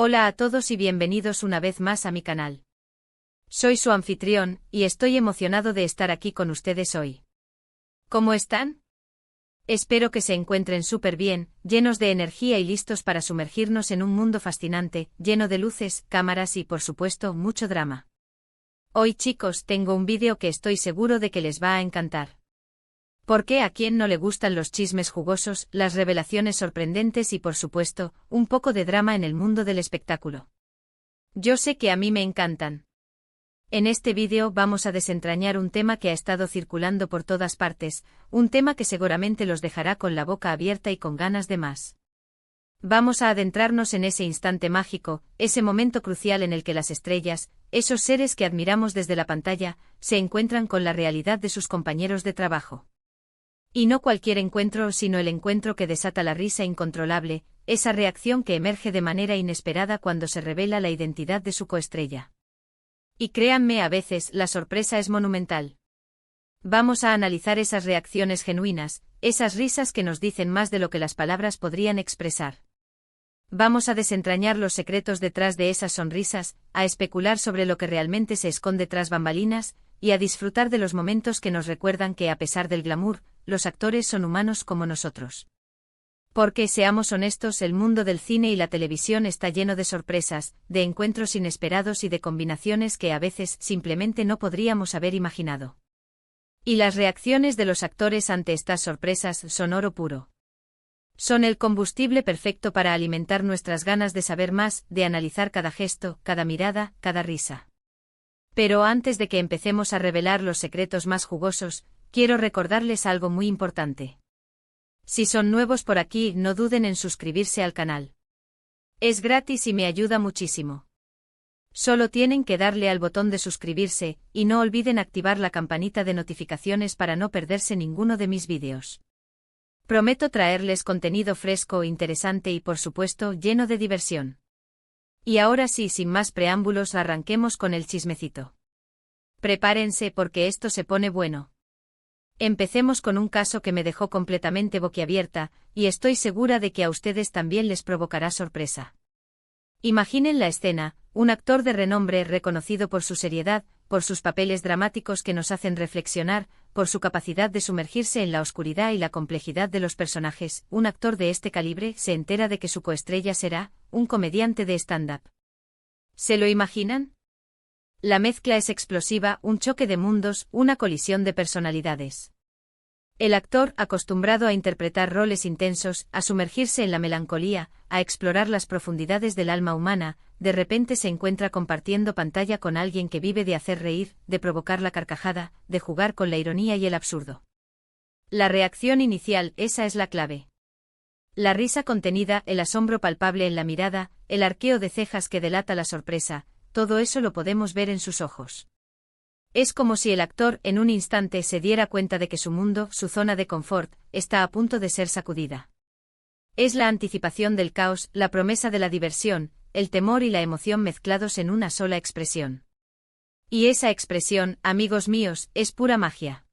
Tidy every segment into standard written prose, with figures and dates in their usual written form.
Hola a todos y bienvenidos una vez más a mi canal. Soy su anfitrión, y estoy emocionado de estar aquí con ustedes hoy. ¿Cómo están? Espero que se encuentren súper bien, llenos de energía y listos para sumergirnos en un mundo fascinante, lleno de luces, cámaras y, por supuesto, mucho drama. Hoy, chicos, tengo un vídeo que estoy seguro de que les va a encantar. ¿Por qué a quién no le gustan los chismes jugosos, las revelaciones sorprendentes y, por supuesto, un poco de drama en el mundo del espectáculo? Yo sé que a mí me encantan. En este vídeo vamos a desentrañar un tema que ha estado circulando por todas partes, un tema que seguramente los dejará con la boca abierta y con ganas de más. Vamos a adentrarnos en ese instante mágico, ese momento crucial en el que las estrellas, esos seres que admiramos desde la pantalla, se encuentran con la realidad de sus compañeros de trabajo. Y no cualquier encuentro, sino el encuentro que desata la risa incontrolable, esa reacción que emerge de manera inesperada cuando se revela la identidad de su coestrella. Y créanme, a veces la sorpresa es monumental. Vamos a analizar esas reacciones genuinas, esas risas que nos dicen más de lo que las palabras podrían expresar. Vamos a desentrañar los secretos detrás de esas sonrisas, a especular sobre lo que realmente se esconde tras bambalinas, y a disfrutar de los momentos que nos recuerdan que, a pesar del glamour, los actores son humanos como nosotros. Porque, seamos honestos, el mundo del cine y la televisión está lleno de sorpresas, de encuentros inesperados y de combinaciones que a veces simplemente no podríamos haber imaginado. Y las reacciones de los actores ante estas sorpresas son oro puro. Son el combustible perfecto para alimentar nuestras ganas de saber más, de analizar cada gesto, cada mirada, cada risa. Pero antes de que empecemos a revelar los secretos más jugosos, quiero recordarles algo muy importante. Si son nuevos por aquí, no duden en suscribirse al canal. Es gratis y me ayuda muchísimo. Solo tienen que darle al botón de suscribirse, y no olviden activar la campanita de notificaciones para no perderse ninguno de mis vídeos. Prometo traerles contenido fresco, interesante y, por supuesto, lleno de diversión. Y ahora sí, sin más preámbulos, arranquemos con el chismecito. Prepárense porque esto se pone bueno. Empecemos con un caso que me dejó completamente boquiabierta, y estoy segura de que a ustedes también les provocará sorpresa. Imaginen la escena: un actor de renombre reconocido por su seriedad, por sus papeles dramáticos que nos hacen reflexionar, por su capacidad de sumergirse en la oscuridad y la complejidad de los personajes. Un actor de este calibre se entera de que su coestrella será un comediante de stand-up. ¿Se lo imaginan? La mezcla es explosiva, un choque de mundos, una colisión de personalidades. El actor, acostumbrado a interpretar roles intensos, a sumergirse en la melancolía, a explorar las profundidades del alma humana, de repente se encuentra compartiendo pantalla con alguien que vive de hacer reír, de provocar la carcajada, de jugar con la ironía y el absurdo. La reacción inicial, esa es la clave. La risa contenida, el asombro palpable en la mirada, el arqueo de cejas que delata la sorpresa, todo eso lo podemos ver en sus ojos. Es como si el actor en un instante se diera cuenta de que su mundo, su zona de confort, está a punto de ser sacudida. Es la anticipación del caos, la promesa de la diversión, el temor y la emoción mezclados en una sola expresión. Y esa expresión, amigos míos, es pura magia.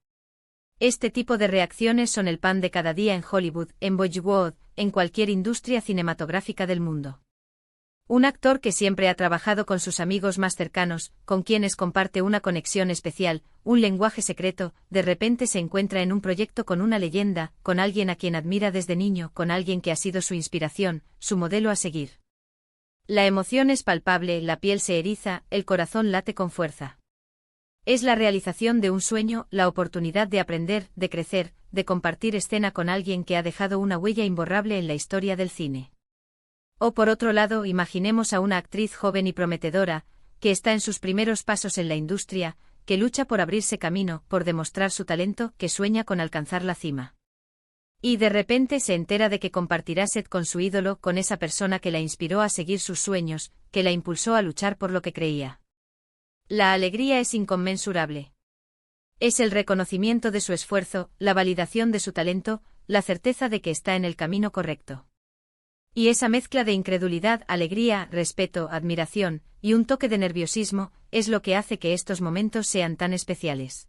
Este tipo de reacciones son el pan de cada día en Hollywood, en Bollywood, en cualquier industria cinematográfica del mundo. Un actor que siempre ha trabajado con sus amigos más cercanos, con quienes comparte una conexión especial, un lenguaje secreto, de repente se encuentra en un proyecto con una leyenda, con alguien a quien admira desde niño, con alguien que ha sido su inspiración, su modelo a seguir. La emoción es palpable, la piel se eriza, el corazón late con fuerza. Es la realización de un sueño, la oportunidad de aprender, de crecer, de compartir escena con alguien que ha dejado una huella imborrable en la historia del cine. O por otro lado, imaginemos a una actriz joven y prometedora, que está en sus primeros pasos en la industria, que lucha por abrirse camino, por demostrar su talento, que sueña con alcanzar la cima. Y de repente se entera de que compartirá set con su ídolo, con esa persona que la inspiró a seguir sus sueños, que la impulsó a luchar por lo que creía. La alegría es inconmensurable. Es el reconocimiento de su esfuerzo, la validación de su talento, la certeza de que está en el camino correcto. Y esa mezcla de incredulidad, alegría, respeto, admiración, y un toque de nerviosismo, es lo que hace que estos momentos sean tan especiales.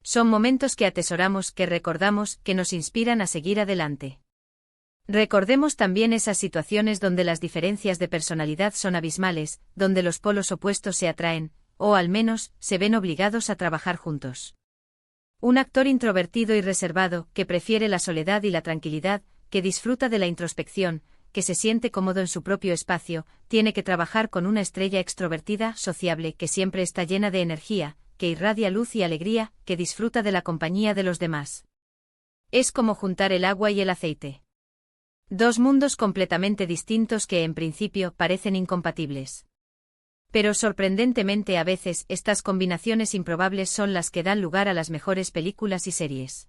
Son momentos que atesoramos, que recordamos, que nos inspiran a seguir adelante. Recordemos también esas situaciones donde las diferencias de personalidad son abismales, donde los polos opuestos se atraen, o al menos, se ven obligados a trabajar juntos. Un actor introvertido y reservado, que prefiere la soledad y la tranquilidad, que disfruta de la introspección, que se siente cómodo en su propio espacio, tiene que trabajar con una estrella extrovertida, sociable, que siempre está llena de energía, que irradia luz y alegría, que disfruta de la compañía de los demás. Es como juntar el agua y el aceite. Dos mundos completamente distintos que en principio parecen incompatibles. Pero sorprendentemente a veces estas combinaciones improbables son las que dan lugar a las mejores películas y series.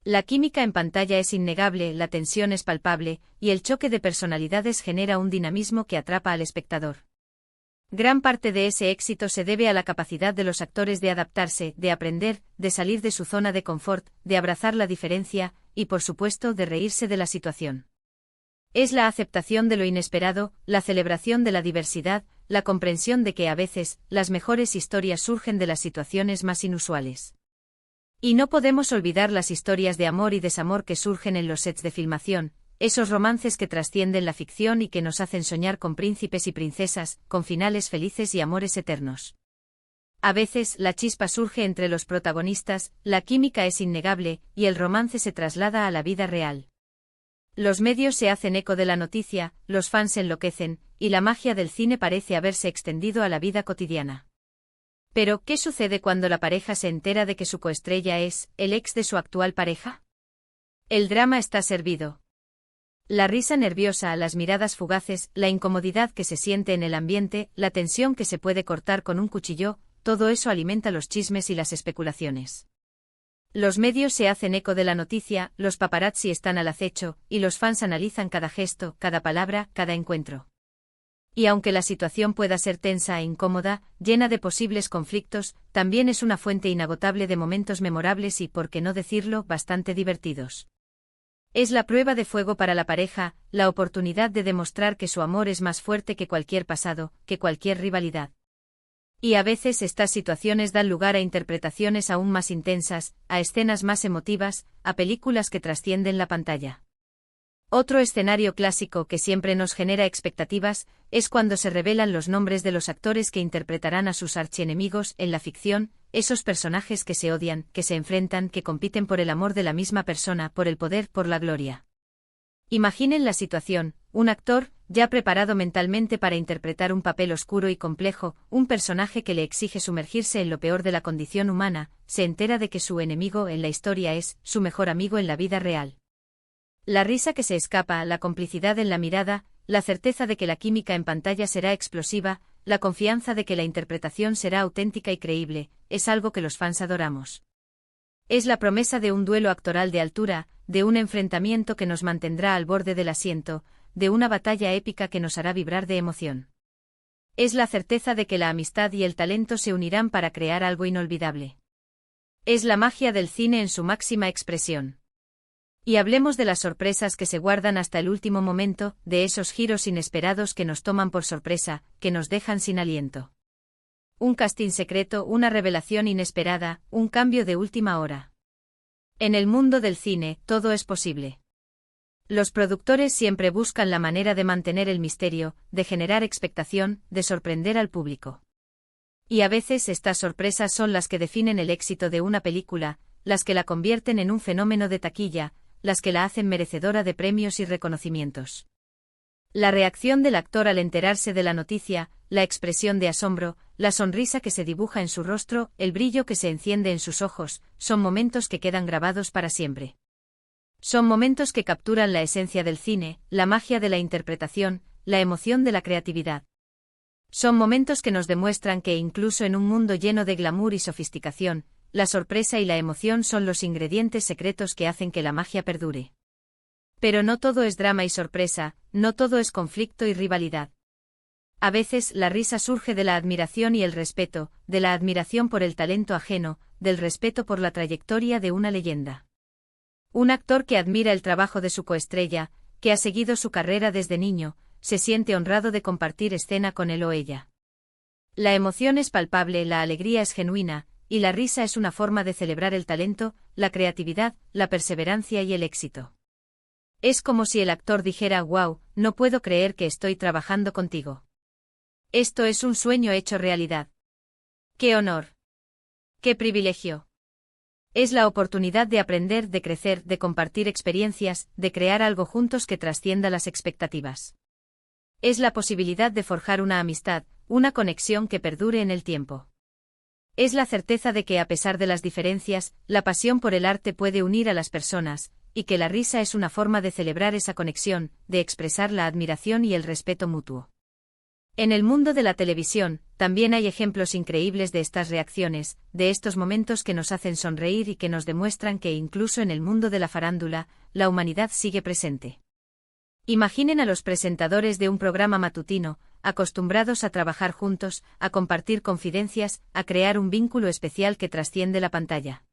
La química en pantalla es innegable, la tensión es palpable, y el choque de personalidades genera un dinamismo que atrapa al espectador. Gran parte de ese éxito se debe a la capacidad de los actores de adaptarse, de aprender, de salir de su zona de confort, de abrazar la diferencia, y por supuesto de reírse de la situación. Es la aceptación de lo inesperado, la celebración de la diversidad, la comprensión de que a veces, las mejores historias surgen de las situaciones más inusuales. Y no podemos olvidar las historias de amor y desamor que surgen en los sets de filmación, esos romances que trascienden la ficción y que nos hacen soñar con príncipes y princesas, con finales felices y amores eternos. A veces, la chispa surge entre los protagonistas, la química es innegable, y el romance se traslada a la vida real. Los medios se hacen eco de la noticia, los fans enloquecen, y la magia del cine parece haberse extendido a la vida cotidiana. Pero, ¿qué sucede cuando la pareja se entera de que su coestrella es el ex de su actual pareja? El drama está servido. La risa nerviosa, las miradas fugaces, la incomodidad que se siente en el ambiente, la tensión que se puede cortar con un cuchillo, todo eso alimenta los chismes y las especulaciones. Los medios se hacen eco de la noticia, los paparazzi están al acecho, y los fans analizan cada gesto, cada palabra, cada encuentro. Y aunque la situación pueda ser tensa e incómoda, llena de posibles conflictos, también es una fuente inagotable de momentos memorables y, por qué no decirlo, bastante divertidos. Es la prueba de fuego para la pareja, la oportunidad de demostrar que su amor es más fuerte que cualquier pasado, que cualquier rivalidad. Y a veces estas situaciones dan lugar a interpretaciones aún más intensas, a escenas más emotivas, a películas que trascienden la pantalla. Otro escenario clásico que siempre nos genera expectativas es cuando se revelan los nombres de los actores que interpretarán a sus archienemigos en la ficción, esos personajes que se odian, que se enfrentan, que compiten por el amor de la misma persona, por el poder, por la gloria. Imaginen la situación, un actor, ya preparado mentalmente para interpretar un papel oscuro y complejo, un personaje que le exige sumergirse en lo peor de la condición humana, se entera de que su enemigo en la historia es su mejor amigo en la vida real. La risa que se escapa, la complicidad en la mirada, la certeza de que la química en pantalla será explosiva, la confianza de que la interpretación será auténtica y creíble, es algo que los fans adoramos. Es la promesa de un duelo actoral de altura, de un enfrentamiento que nos mantendrá al borde del asiento, de una batalla épica que nos hará vibrar de emoción. Es la certeza de que la amistad y el talento se unirán para crear algo inolvidable. Es la magia del cine en su máxima expresión. Y hablemos de las sorpresas que se guardan hasta el último momento, de esos giros inesperados que nos toman por sorpresa, que nos dejan sin aliento. Un casting secreto, una revelación inesperada, un cambio de última hora. En el mundo del cine, todo es posible. Los productores siempre buscan la manera de mantener el misterio, de generar expectación, de sorprender al público. Y a veces estas sorpresas son las que definen el éxito de una película, las que la convierten en un fenómeno de taquilla, las que la hacen merecedora de premios y reconocimientos. La reacción del actor al enterarse de la noticia, la expresión de asombro, la sonrisa que se dibuja en su rostro, el brillo que se enciende en sus ojos, son momentos que quedan grabados para siempre. Son momentos que capturan la esencia del cine, la magia de la interpretación, la emoción de la creatividad. Son momentos que nos demuestran que incluso en un mundo lleno de glamour y sofisticación, la sorpresa y la emoción son los ingredientes secretos que hacen que la magia perdure. Pero no todo es drama y sorpresa, no todo es conflicto y rivalidad. A veces la risa surge de la admiración y el respeto, de la admiración por el talento ajeno, del respeto por la trayectoria de una leyenda. Un actor que admira el trabajo de su coestrella, que ha seguido su carrera desde niño, se siente honrado de compartir escena con él o ella. La emoción es palpable, la alegría es genuina, y la risa es una forma de celebrar el talento, la creatividad, la perseverancia y el éxito. Es como si el actor dijera: «Wow, no puedo creer que estoy trabajando contigo. Esto es un sueño hecho realidad. ¡Qué honor! ¡Qué privilegio!». Es la oportunidad de aprender, de crecer, de compartir experiencias, de crear algo juntos que trascienda las expectativas. Es la posibilidad de forjar una amistad, una conexión que perdure en el tiempo. Es la certeza de que, a pesar de las diferencias, la pasión por el arte puede unir a las personas, y que la risa es una forma de celebrar esa conexión, de expresar la admiración y el respeto mutuo. En el mundo de la televisión, también hay ejemplos increíbles de estas reacciones, de estos momentos que nos hacen sonreír y que nos demuestran que incluso en el mundo de la farándula, la humanidad sigue presente. Imaginen a los presentadores de un programa matutino, acostumbrados a trabajar juntos, a compartir confidencias, a crear un vínculo especial que trasciende la pantalla.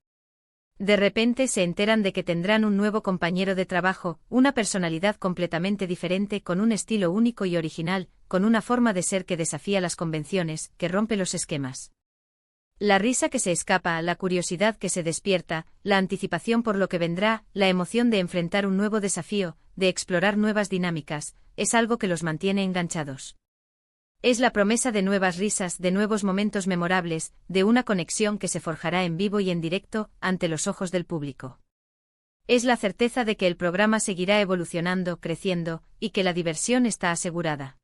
De repente se enteran de que tendrán un nuevo compañero de trabajo, una personalidad completamente diferente, con un estilo único y original, con una forma de ser que desafía las convenciones, que rompe los esquemas. La risa que se escapa, la curiosidad que se despierta, la anticipación por lo que vendrá, la emoción de enfrentar un nuevo desafío, de explorar nuevas dinámicas, es algo que los mantiene enganchados. Es la promesa de nuevas risas, de nuevos momentos memorables, de una conexión que se forjará en vivo y en directo, ante los ojos del público. Es la certeza de que el programa seguirá evolucionando, creciendo, y que la diversión está asegurada.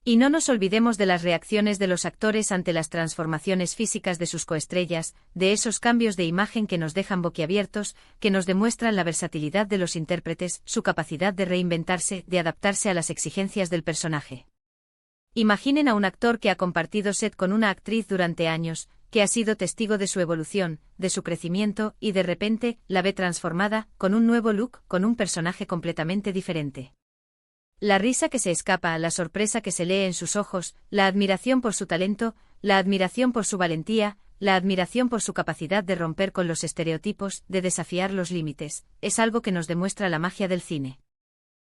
Y no nos olvidemos de las reacciones de los actores ante las transformaciones físicas de sus coestrellas, de esos cambios de imagen que nos dejan boquiabiertos, que nos demuestran la versatilidad de los intérpretes, su capacidad de reinventarse, de adaptarse a las exigencias del personaje. Imaginen a un actor que ha compartido set con una actriz durante años, que ha sido testigo de su evolución, de su crecimiento, y de repente, la ve transformada, con un nuevo look, con un personaje completamente diferente. La risa que se escapa, la sorpresa que se lee en sus ojos, la admiración por su talento, la admiración por su valentía, la admiración por su capacidad de romper con los estereotipos, de desafiar los límites, es algo que nos demuestra la magia del cine.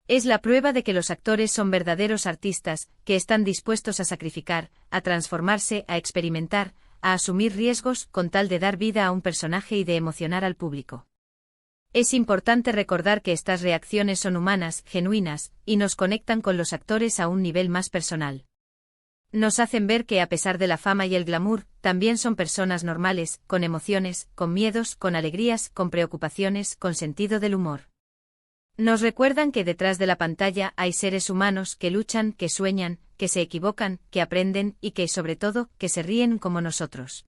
Es la prueba de que los actores son verdaderos artistas, que están dispuestos a sacrificar, a transformarse, a experimentar, a asumir riesgos con tal de dar vida a un personaje y de emocionar al público. Es importante recordar que estas reacciones son humanas, genuinas, y nos conectan con los actores a un nivel más personal. Nos hacen ver que, a pesar de la fama y el glamour, también son personas normales, con emociones, con miedos, con alegrías, con preocupaciones, con sentido del humor. Nos recuerdan que detrás de la pantalla hay seres humanos que luchan, que sueñan, que se equivocan, que aprenden y que, sobre todo, que se ríen como nosotros.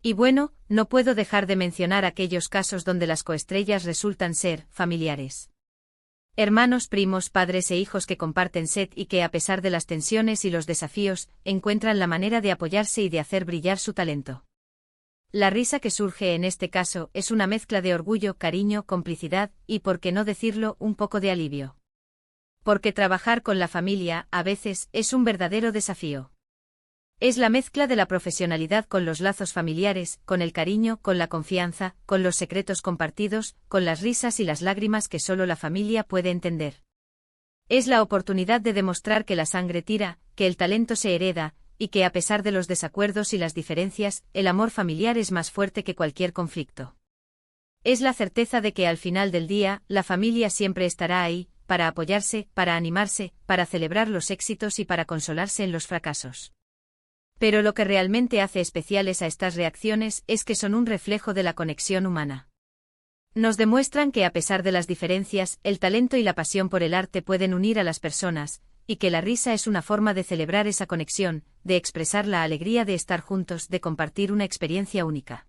Y bueno, no puedo dejar de mencionar aquellos casos donde las coestrellas resultan ser familiares. Hermanos, primos, padres e hijos que comparten set y que, a pesar de las tensiones y los desafíos, encuentran la manera de apoyarse y de hacer brillar su talento. La risa que surge en este caso es una mezcla de orgullo, cariño, complicidad y, por qué no decirlo, un poco de alivio. Porque trabajar con la familia, a veces, es un verdadero desafío. Es la mezcla de la profesionalidad con los lazos familiares, con el cariño, con la confianza, con los secretos compartidos, con las risas y las lágrimas que solo la familia puede entender. Es la oportunidad de demostrar que la sangre tira, que el talento se hereda, y que, a pesar de los desacuerdos y las diferencias, el amor familiar es más fuerte que cualquier conflicto. Es la certeza de que al final del día, la familia siempre estará ahí, para apoyarse, para animarse, para celebrar los éxitos y para consolarse en los fracasos. Pero lo que realmente hace especiales a estas reacciones es que son un reflejo de la conexión humana. Nos demuestran que, a pesar de las diferencias, el talento y la pasión por el arte pueden unir a las personas, y que la risa es una forma de celebrar esa conexión, de expresar la alegría de estar juntos, de compartir una experiencia única.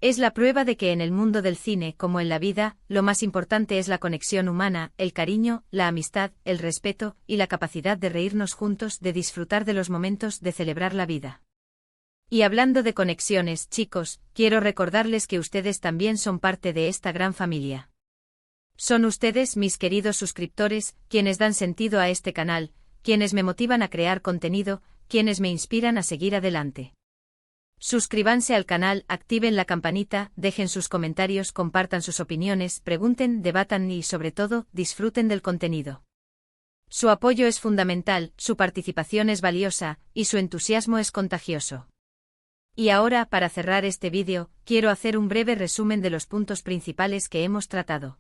Es la prueba de que en el mundo del cine, como en la vida, lo más importante es la conexión humana, el cariño, la amistad, el respeto, y la capacidad de reírnos juntos, de disfrutar de los momentos, de celebrar la vida. Y hablando de conexiones, chicos, quiero recordarles que ustedes también son parte de esta gran familia. Son ustedes, mis queridos suscriptores, quienes dan sentido a este canal, quienes me motivan a crear contenido, quienes me inspiran a seguir adelante. Suscríbanse al canal, activen la campanita, dejen sus comentarios, compartan sus opiniones, pregunten, debatan y, sobre todo, disfruten del contenido. Su apoyo es fundamental, su participación es valiosa, y su entusiasmo es contagioso. Y ahora, para cerrar este vídeo, quiero hacer un breve resumen de los puntos principales que hemos tratado.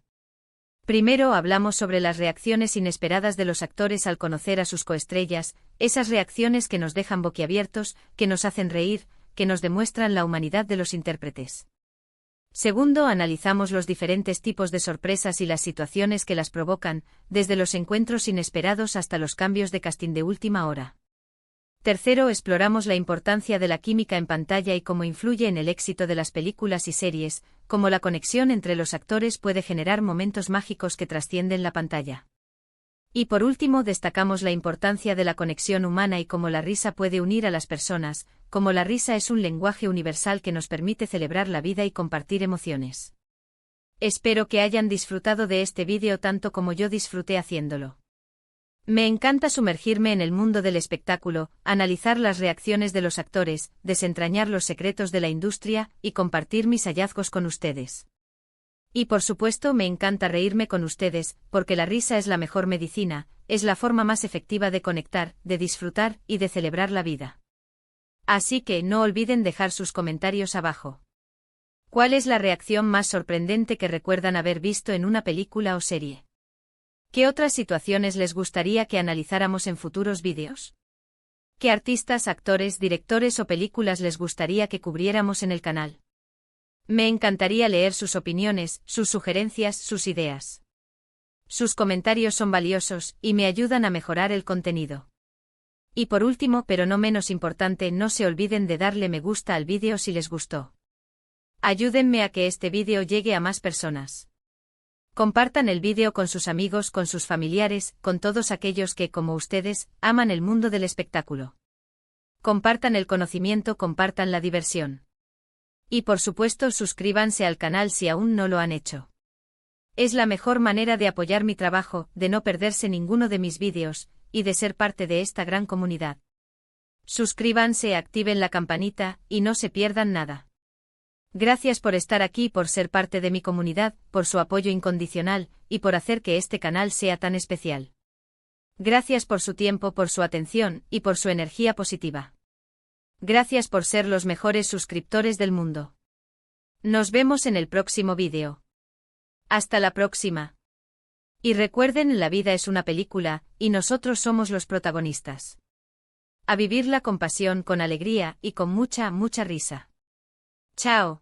Primero hablamos sobre las reacciones inesperadas de los actores al conocer a sus coestrellas, esas reacciones que nos dejan boquiabiertos, que nos hacen reír, que nos demuestran la humanidad de los intérpretes. Segundo, analizamos los diferentes tipos de sorpresas y las situaciones que las provocan, desde los encuentros inesperados hasta los cambios de casting de última hora. Tercero, exploramos la importancia de la química en pantalla y cómo influye en el éxito de las películas y series, cómo la conexión entre los actores puede generar momentos mágicos que trascienden la pantalla. Y por último, destacamos la importancia de la conexión humana y cómo la risa puede unir a las personas, cómo la risa es un lenguaje universal que nos permite celebrar la vida y compartir emociones. Espero que hayan disfrutado de este vídeo tanto como yo disfruté haciéndolo. Me encanta sumergirme en el mundo del espectáculo, analizar las reacciones de los actores, desentrañar los secretos de la industria y compartir mis hallazgos con ustedes. Y por supuesto me encanta reírme con ustedes, porque la risa es la mejor medicina, es la forma más efectiva de conectar, de disfrutar y de celebrar la vida. Así que no olviden dejar sus comentarios abajo. ¿Cuál es la reacción más sorprendente que recuerdan haber visto en una película o serie? ¿Qué otras situaciones les gustaría que analizáramos en futuros vídeos? ¿Qué artistas, actores, directores o películas les gustaría que cubriéramos en el canal? Me encantaría leer sus opiniones, sus sugerencias, sus ideas. Sus comentarios son valiosos y me ayudan a mejorar el contenido. Y por último, pero no menos importante, no se olviden de darle me gusta al vídeo si les gustó. Ayúdenme a que este vídeo llegue a más personas. Compartan el vídeo con sus amigos, con sus familiares, con todos aquellos que, como ustedes, aman el mundo del espectáculo. Compartan el conocimiento, compartan la diversión. Y por supuesto suscríbanse al canal si aún no lo han hecho. Es la mejor manera de apoyar mi trabajo, de no perderse ninguno de mis vídeos, y de ser parte de esta gran comunidad. Suscríbanse, activen la campanita, y no se pierdan nada. Gracias por estar aquí, por ser parte de mi comunidad, por su apoyo incondicional, y por hacer que este canal sea tan especial. Gracias por su tiempo, por su atención, y por su energía positiva. Gracias por ser los mejores suscriptores del mundo. Nos vemos en el próximo vídeo. Hasta la próxima. Y recuerden, la vida es una película, y nosotros somos los protagonistas. A vivirla con pasión, con alegría y con mucha, mucha risa. Chao.